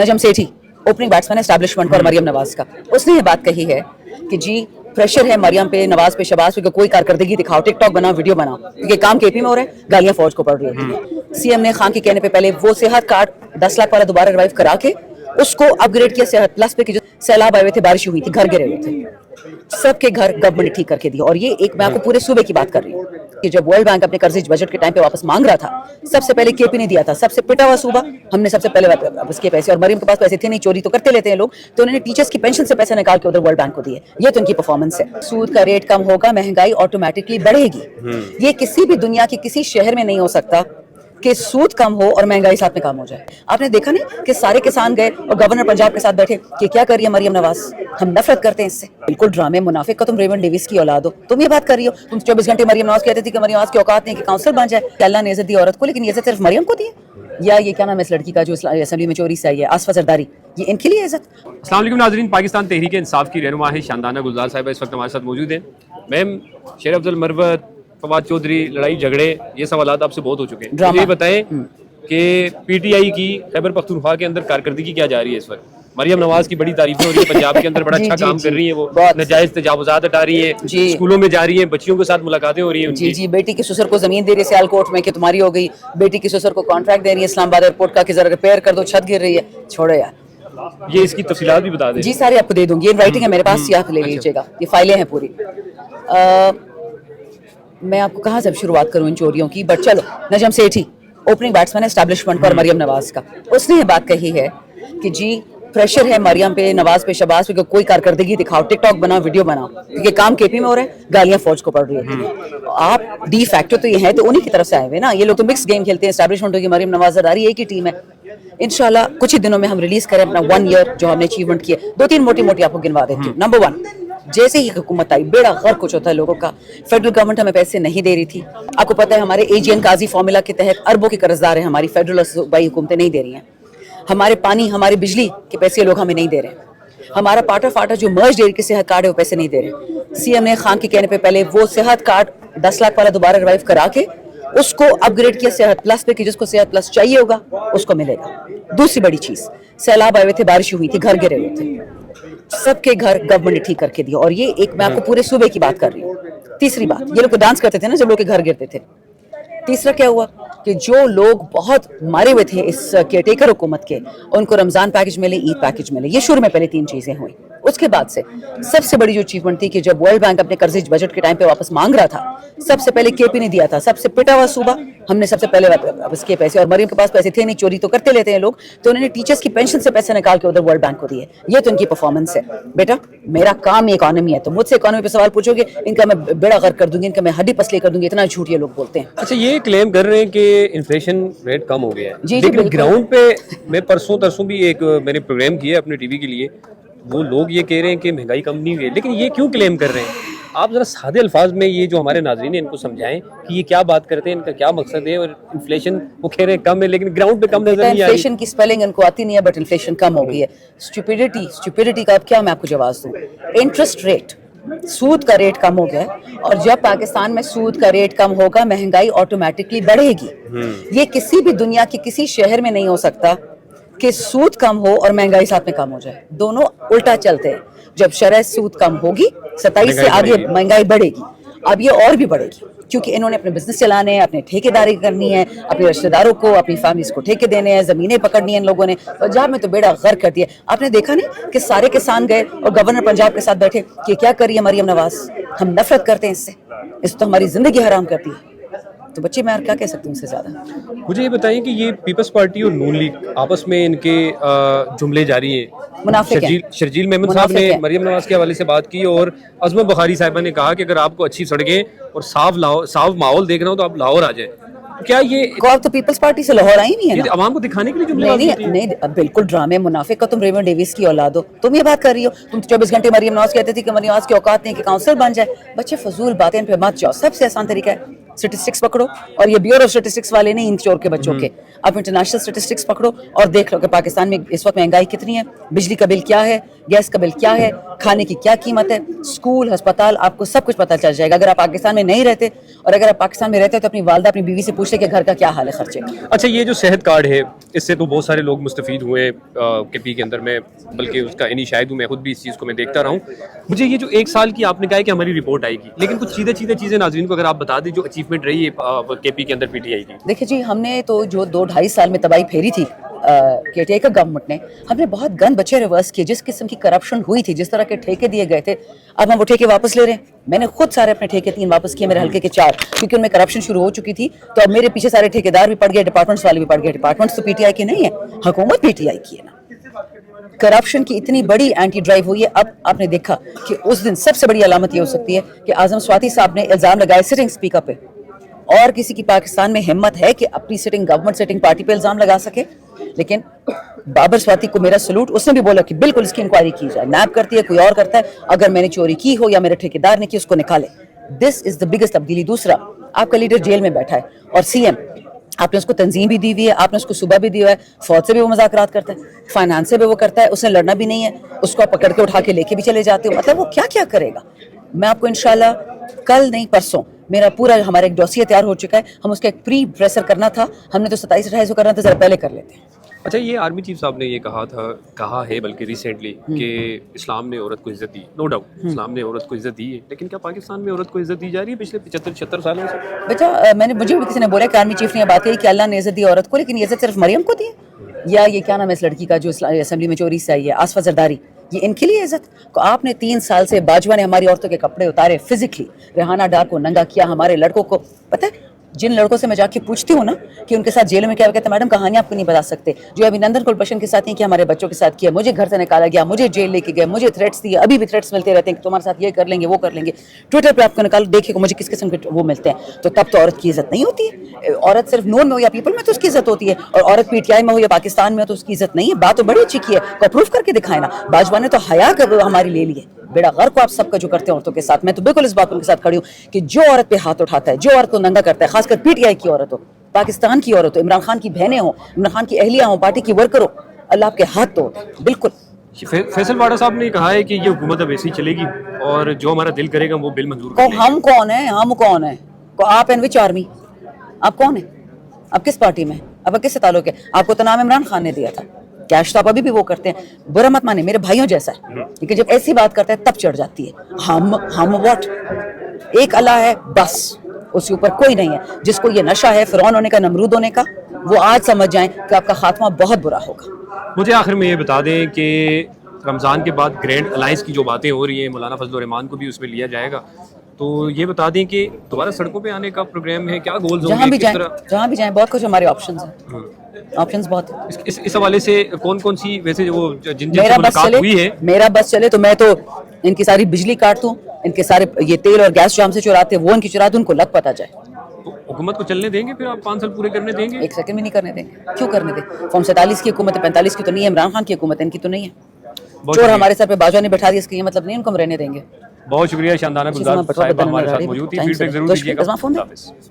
Najam Sethi opening batsman establishment और मरियम नवाज का, उसने ये बात कही है कि जी प्रेशर है मरियम पे, नवाज पे, शहबाज पे कि कोई कारकर्दगी दिखाओ, टिकटॉक बनाओ, वीडियो बनाओ, क्योंकि काम केपी में हो रहा है, गालियां फौज को पड़ रही है। सीएम ने खान के कहने पे पहले वो सेहत कार्ड 10 लाख वाला दोबारा रिवाइव करा के उसको अपग्रेड किया सेहत प्लस पे, कि जो सैलाब आए हुए थे, बारिश हुई थी, घर गिरे हुए थे, सबके घर गवर्नमेंट ने ठीक करके दिया। और ये एक मैं आपको पूरे सूबे की बात कर रही हूँ कि जब वर्ल्ड बैंक अपने कर्जे बजट के टाइम पे वापस मांग रहा था, सबसे पहले केपी ने दिया था, सबसे पिटा हुआ सूबा, हमने सबसे पहले वापस किए पैसे। और मरियम के पास पैसे थे नहीं, चोरी तो करते लेते हैं लोग, तो उन्होंने टीचर्स की पेंशन से पैसे निकाल के उधर वर्ल्ड बैंक को दिए। ये तो उनकी परफॉर्मेंस है। सूद का रेट कम होगा, महंगाई ऑटोमेटिकली बढ़ेगी। ये किसी भी दुनिया के किसी शहर में नहीं हो सकता कि सूद कम हो और महंगाई साथ में कम हो जाए। आपने देखा नहीं कि सारे किसान गए और गवर्नर पंजाब के साथ बैठे कि क्या कर रही है मरियम नवाज, हम नफरत करते हैं इससे। बिल्कुल ड्रामे मुनाफिक का तुम रेमंड डेविस की औलाद हो, तुम ये बात कर रही हो। तुम 24 घंटे मरियम नवाज कहती थी कि मरियम नवाज की औकात नहीं कि काउंसलर बन जाए, कि अल्लाह ने इज्जत दी औरत को, लेकिन इज्जत सिर्फ मरियम को दी है। या ये क्या नाम है इस लड़की का जो असेंबली में चोरी से आई है, आसफा जरदारी, ये इनके लिए इज्जत। अस्सलाम वालेकुम नाज़रीन, पाकिस्तान तहरीक इंसाफ की रहनुमा है शानदाना गुलजार साहिबा इस वक्त हमारे साथ मौजूद हैं। मैम, शेर अफजल मरवत, फवाद चौधरी, लड़ाई झगड़े, ये सवालात आपसे बहुत हो चुके हैं। मुझे ये बताएं कि पीटीआई की खैबर पख्तूनख्वा के अंदर कारकर्दगी क्या जा रही है इस वक्त? मरियम नवाज की बड़ी तारीफें हो रही है, पंजाब के अंदर बड़ा अच्छा काम कर रही है, वो नाजायज तजावुजात हटा रही है, स्कूलों में जा रही है, बच्चियों के साथ मुलाकातें हो रही है उनकी। जी, बेटी की ससुर को जमीन दे रही है सियालकोट में कि तुम्हारी हो गई, बेटी की ससुर को कॉन्ट्रैक्ट दे रही है इस्लामाबाद एयरपोर्ट का कि जरा रिपेयर कर दो, छत गिर रही है। छोड़ो यार, ये इसकी तफसीलात भी बता दें। जी सारी आपको दे दूंगी, ये राइटिंग है मेरे पास, आप ले लीजिएगा, ये फाइलें हैं पूरी। मैं आपको कहाँ से शुरुआत करूँ इन चोरियों की, बट चलो। Najam Sethi opening batsman establishment और मरियम नवाज का, उसने ये बात कही है कि जी प्रेशर है मरियम पे, नवाज पे, शहबाज पे कि कोई कारकर्दगी दिखाओ, टिकटॉक बनाओ, वीडियो बनाओ, क्योंकि काम केपी में हो रहा है, गालियां फौज को पड़ रही है। आप डी फैक्टर तो ये है, तो उन्हीं की तरफ से आए हुए ना। ये लोग तो मिक्स गेम खेलते हैं, एस्टैब्लिशमेंट होगी, मरियम नवाज जरदारी एक ही टीम है। इंशाल्लाह कुछ ही दिनों में हम रिलीज करें अपना 1 ईयर जो हमने अचीवमेंट किए। 2-3 मोटी आपको गिनवा देती हूँ। नंबर 1, जैसे ही हुकूमत आई बेड़ा गर्क कुछ होता है लोगों का। फेडरल गवर्नमेंट हमें पैसे नहीं दे रही थी। आपको पता है हमारे एजीएन काजी फॉर्मूला के तहत अरबों के कर्जदार हैं, हमारी फेडरल और सूबाई हुकूमतें नहीं दे रही हैं। हमारे पानी, हमारी बिजली के पैसे लोग हमें नहीं दे रहे। हमारा पाटा फाटा जो मर्ज डेयर के सेहत कार्ड है वो पैसे नहीं दे रहे। सीएम ने खान के कहने पे पहले वो सेहत कार्ड 10 लाख वाला दोबारा रिवाइव करा के उसको अपग्रेड किया सेहत प्लस पे, कि जिसको सेहत प्लस चाहिए होगा उसको मिलेगा। दूसरी बड़ी चीज, सैलाब आए हुए थे, बारिश हुई थी, घर गिरे हुए थे, सबके घर गवर्नमेंट ने ठीक करके दिया। और ये एक मैं आपको पूरे सूबे की बात कर रही हूँ। तीसरी बात, ये लोग तो डांस करते थे ना जब लोग के घर गिरते थे। तीसरा क्या हुआ कि जो लोग बहुत मारे हुए थे इस केयरटेकर हुकूमत के, उनको रमजान पैकेज मिले, ईद पैकेज मिले। ये शुरू में पहले 3 चीजें हुई। उसके बाद से सबसे बड़ी जो अचीवमेंट थी कि जब वर्ल्ड बैंक अपने कर्जे बजट के टाइम पे वापस मांग रहा था, सबसे पहले केपी ने दिया था, सबसे पिटा हुआ सूबा, हमने सबसे पहले वापस किए पैसे। और मरियम के पास पैसे थे नहीं, चोरी तो करते लेते हैं लोग, तो उन्होंने टीचर्स की पेंशन से पैसे निकाल के उधर वर्ल्ड बैंक को दिए। ये तो उनकी परफॉर्मेंस है। बेटा, मेरा काम इकोनॉमी है, तो मुझसे इकोनॉमी पे सवाल पूछोगे, इनका मैं बेड़ा गर्क कर दूंगी, इनका मैं हड्डी पसली कर दूंगी। इतना झूठ ये लोग बोलते हैं। अच्छा, ये क्लेम कर रहे हैं कि इन्फ्लेशन रेट कम हो गया है, जी, लेकिन ग्राउंड पे मैं परसों भी एक मैंने प्रोग्राम किया अपने टीवी के लिए, वो लोग ये कह रहे हैं कि महंगाई कम नहीं हुई है। लेकिन ये क्यों क्लेम कर रहे हैं? आप जरा सादे अल्फाज में ये जो हमारे नाज़रीन हैं इनको समझाएं कि ये क्या बात करते हैं, इनका क्या मकसद है। और इन्फ्लेशन वो कह रहे हैं कम है, लेकिन ग्राउंड पे कम नजर नहीं आ रही। इन्फ्लेशन की स्पेलिंग इनको आती नहीं है, बट इन्फ्लेशन कम हो गई है। स्टुपिडिटी का अब क्या मैं आपको जवाब दूं? इंटरेस्ट रेट, सूद का रेट कम हो गया है, और जब पाकिस्तान में सूद का रेट कम होगा, महंगाई ऑटोमेटिकली बढ़ेगी। ये किसी भी दुनिया के किसी शहर में नहीं हो सकता कि सूद कम हो और महंगाई साथ में कम हो जाए। दोनों उल्टा चलते हैं। जब शरह सूद कम होगी, 27 से आगे महंगाई बढ़ेगी। अब ये और भी बढ़ेगी, क्योंकि इन्होंने अपने बिजनेस चलाने हैं, अपने ठेकेदारी करनी है, अपने रिश्तेदारों को, अपनी फैमिलीज को ठेके देने हैं, जमीनें पकड़नी है इन लोगों ने। पंजाब में तो बेड़ा गर्क कर दिया। आपने देखा नहीं कि सारे किसान गए और गवर्नर पंजाब के साथ बैठे कि क्या करिए मरियम नवाज, हम नफरत करते हैं इससे तो हमारी जिंदगी हराम करती है। तो बच्चे मैं और क्या कह सकती हूँ इससे ज्यादा। मुझे ये बताइए कि ये पीपल्स पार्टी और नून लीग आपस में इनके जुमले जारी हैं। शर्जील मेमन साहब ने मरियम नवाज के हवाले से बात की, और अजमत बुखारी साहिबा ने कहा कि अगर आपको अच्छी सड़कें और साफ माहौल देखना हो तो आप लाहौर आ जाए। क्या ये तो पीपल्स पार्टी से लाहौर आई नहीं है ना? आवाम को दिखाने के लिए जुमले नहीं, बिल्कुल ड्रामे मुनाफिक का तुम रेमंड डेविस की औलाद हो। तुम ये बात कर रही हो। तुम 24 घंटे मरियम नवाज कहती थी कि मरियम नवाज की औकात नहीं कि काउंसलर बन जाए। बच्चे फजूल बातें पे मत जाओ। सबसे आसान तरीका है स्टेटिस्टिक्स पकड़ो, और ये ब्यूरो ऑफ स्टेटिस्टिक्स वाले नहीं इन चोर के बच्चों के, आप इंटरनेशनल स्टेटिस्टिक्स पकड़ो और देख लो कि पाकिस्तान में इस वक्त महंगाई कितनी है, बिजली का बिल क्या है, गैस का बिल क्या है, खाने की क्या कीमत है, स्कूल, अस्पताल, आपको सब कुछ पता चल जाएगा। अगर आप पाकिस्तान में नहीं रहते, और अगर आप पाकिस्तान में रहते तो अपनी वालदा अपनी बीवी से पूछते कि घर का क्या हाल है खर्चे का। अच्छा, ये जो सेहत कार्ड है, इससे तो बहुत सारे लोग मुस्तफीद हुए केपी के अंदर में, बल्कि उसका इन्हीं शायद हूँ, मैं खुद भी इस चीज़ को मैं देखता रहा हूँ। मुझे ये जो 1 साल की आपने कहा है कि हमारी रिपोर्ट आएगी, लेकिन कुछ सीधे सीधे चीज़ें नाज़रीन को अगर आप बता दें जो अचीवमेंट रही है केपी के अंदर पीटीआई की। देखिए जी, हमने तो जो 2-2.5 साल में तबाही फेरी थी केटीआई गवर्नमेंट ने, हमने बहुत गंद बच्चे रिवर्स किए। जिस किस्म की करप्शन हुई थी, जिस तरह के ठेके दिए गए थे, अब हम वो ठेके वापस ले रहे हैं। मैंने खुद सारे अपने ठेके 3 वापस किए, मेरे हल्के के 4, क्योंकि उनमें करप्शन शुरू हो चुकी थी। तो अब मेरे पीछे सारे ठेकेदार भी पड़ गए, डिपार्टमेंट्स वाले भी पड़ गए। डिपार्टमेंट्स तो पीटीआई के नहीं है, हुकूमत पीटीआई की है ना। करप्शन की इतनी बड़ी एंटी ड्राइव हुई है। अब आपने देखा कि उस दिन सबसे बड़ी अलामत ये हो सकती है कि आजम स्वाति साहब ने इल्जाम लगाए सिटिंग स्पीकर पे, और किसी की पाकिस्तान में हिम्मत है कि अपनी सिटिंग गवर्नमेंट सिटिंग पार्टी पे इल्जाम लगा सके। लेकिन बाबर स्वाति को मेरा सलूट, उसने भी बोला कि बिल्कुल इसकी इंक्वायरी की जाए। नैब करती है, कोई और करता है, अगर मैंने चोरी की हो या मेरे ठेकेदार ने की, उसको निकाले। दिस इज द बिगेस्ट तब्दीली। दूसरा, आपका लीडर जेल में बैठा है और सीएम, आपने उसको तंजीम भी दी हुई है, आपने उसको सुबह भी दिया है, फौज से भी वो मुज़ाकरात करता है, फाइनेंस से भी वो करता है, उसने लड़ना भी नहीं है, उसको आप पकड़ के उठा के लेके भी चले जाते हो। मतलब वो क्या क्या करेगा। मैं आपको इंशाल्लाह कल नहीं परसों, मेरा पूरा हमारा एक डॉसिया तैयार हो चुका है। हम उसका एक प्री प्रेसर करना था, हमने तो 27-28 को करना था, जरा पहले कर लेते हैं। अच्छा, ये आर्मी चीफ साहब ने ये कहा है बल्कि रिसेंटली कि इस्लाम ने औरत को इज्जत दी। नो डाउट इस्लाम ने औरत को इज्जत दी है, लेकिन क्या पाकिस्तान में औरत को इज्जत दी जा रही है पिछले 75-76 सालों से? बेटा, मुझे भी किसी ने बोला कि आर्मी चीफ ने ये बात कही कि अल्लाह ने इज्जत दी औरत को, लेकिन ये इज्जत सिर्फ मरियम को दी है? या ये क्या नाम है इस लड़की का जो असेंबली में चोरी से आई है, आसफा जरदारी, ये इनके लिए इज्जत? तो आपने 3 साल से बाजवा ने हमारी औरतों के कपड़े उतारे, फिजिकली रेहाना डार को नंगा किया, हमारे लड़कों को। पता है, जिन लड़कों से मैं जाके पूछती हूँ ना कि उनके साथ जेल में क्या, कहते हैं मैडम कहानियां आपको नहीं बता सकते। जो अभिनंदन कुलभूषण के साथ नहीं किया, हमारे बच्चों के साथ किया। मुझे घर से निकाला गया, मुझे जेल लेके गए, मुझे थ्रेट्स दिए, अभी भी थ्रेट्स मिलते रहते हैं कि तुम्हारे साथ ये कर लेंगे, वो कर लेंगे। ट्विटर पे आपको निकालो, देखिए मुझे किस किस्म के वो मिलते हैं। तो तब तो औरत की इज्जत नहीं होती है। औरत सिर्फ नून में हो या पीपल में तो उसकी इज्जत होती है, और औरत पीटीआई में हो या पाकिस्तान में हो तो उसकी इज्जत नहीं है। बात तो बड़ी अच्छी की है, को प्रूफ करके दिखाए ना। बाजवा ने तो हया कर हमारी ले ली है। बेड़ा गर्क को आप सबका जो करते हैं औरतों के साथ, मैं तो बिल्कुल इस बात उनके साथ खड़ी हूँ कि जो औरत पे हाथ उठाता है, जो औरत को नंगा करता है, खासकर पीटीआई की औरत हो, पाकिस्तान की औरत हो, इमरान खान की बहनें हो, इमरान खान की अहलिया हो, पार्टी की वर्कर हो, अल्लाह आपके हाथ तोड़। बिल्कुल। फैसल वाडा साहब ने कहा है कि ये हुकूमत अब ऐसी चलेगी और जो हमारा दिल करेगा वो बिल मंजूर कर लेंगे। हम कौन है? हम कौन है? आप एन विच आर्मी? आप कौन है? आप किस पार्टी में? आपका किससे ताल्लुक है? आपको तो नाम इमरान खान ने दिया था। कैश तो आप अभी भी वो करते हैं, बुरा मत माने, मेरे भाइयों जैसा है। लेकिन जब ऐसी बात करते हैं तब चढ़ जाती है। हम व्हाट? एक अल्लाह है बस, उसके ऊपर कोई नहीं है। जिसको ये नशा है फिरौन होने का, नमरूद होने का, वो आज समझ जाएं कि आपका खात्मा बहुत बुरा होगा। मुझे आखिर में ये बता दें कि रमज़ान के बाद ग्रैंड अलायंस की जो बातें हो रही हैं, मौलाना फजल रहमान को भी उसमें लिया जाएगा, तो ये बता दें कि दोबारा सड़कों पे आने का प्रोग्राम है, क्या गोल्स होंगे? जहाँ भी जाएं बहुत कुछ हमारे ऑप्शंस हैं। ऑप्शंस बहुत है। इस हवाले से कौन कौन सी वैसे वो जिन से मुलाकात हुई है? मेरा बस चले तो मैं तो इनकी सारी बिजली काट दूं, इनके सारे ये तेल और गैस जो हमसे चुराते हैं वो इनकी चुरा दूं, उनको लग पता जाए। हुकूमत को चलने देंगे फिर? आप 5 साल पूरे करने देंगे? 1 सेकंड भी नहीं करने देंगे। क्यों करने दें? फॉर्म 47 की हुकूमत है, 45 की तो नहीं है। इमरान खान की हुकूमत है, इनकी तो नहीं है। चोर हमारे सर पे बाजवा ने बैठा दिया, इसका ये मतलब नहीं उनको हम रहने देंगे। बहुत शुक्रिया शानदाना गुलजार साहिबा हमारे साथ मौजूद थी। फीडबैक जरूर दीजिएगा।